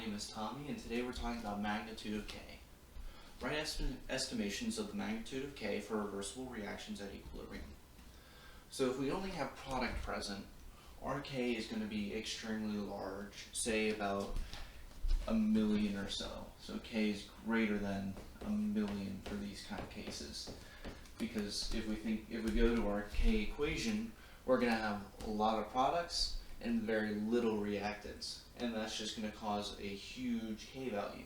name is Tommy, and today we're talking about magnitude of K. Write estimations of the magnitude of K for reversible reactions at equilibrium. So if we only have product present, our K is going to be extremely large, say about 1,000,000 or so. So K is greater than 1,000,000 for these kind of cases. Because if we go to our K equation, we're going to have a lot of products and very little reactants, and that's just going to cause a huge K value.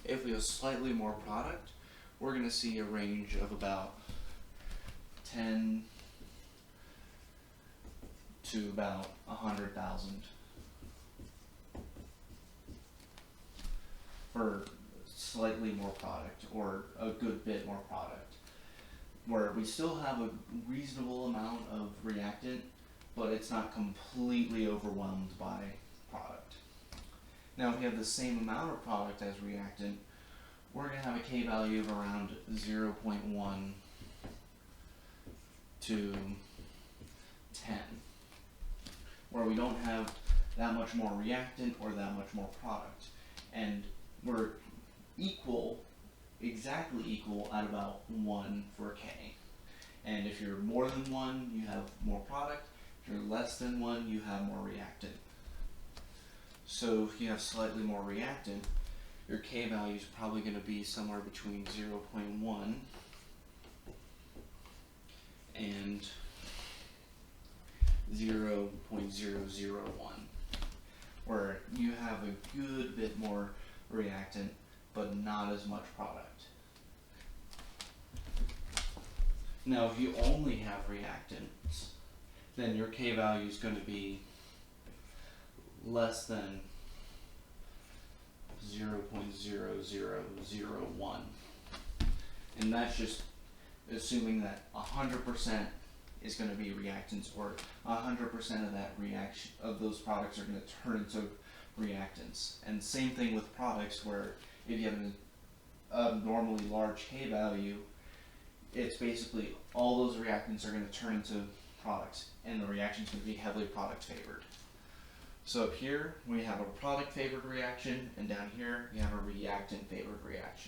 If we have slightly more product, we're going to see a range of about 10 to about 100,000 for slightly more product, or a good bit more product, where we still have a reasonable amount of reactant, but it's not completely overwhelmed by product. Now if we have the same amount of product as reactant, we're going to have a K value of around 0.1 to 10, where we don't have that much more reactant or that much more product. And we're exactly equal at about 1 for K. And if you're more than 1, you have more product. If you're less than 1, you have more reactant. So if you have slightly more reactant, your K value is probably going to be somewhere between 0.1 and 0.001, where you have a good bit more reactant but not as much product. Now if you only have reactants, then your K value is going to be less than 0.0001, and that's just assuming that 100% is going to be reactants, or 100% of that reaction of those products are going to turn into reactants. And same thing with products, where if you have a normally large K value, it's basically all those reactants are going to turn into products, and the reaction is going to be heavily product favored. So up here we have a product favored reaction, and down here we have a reactant favored reaction.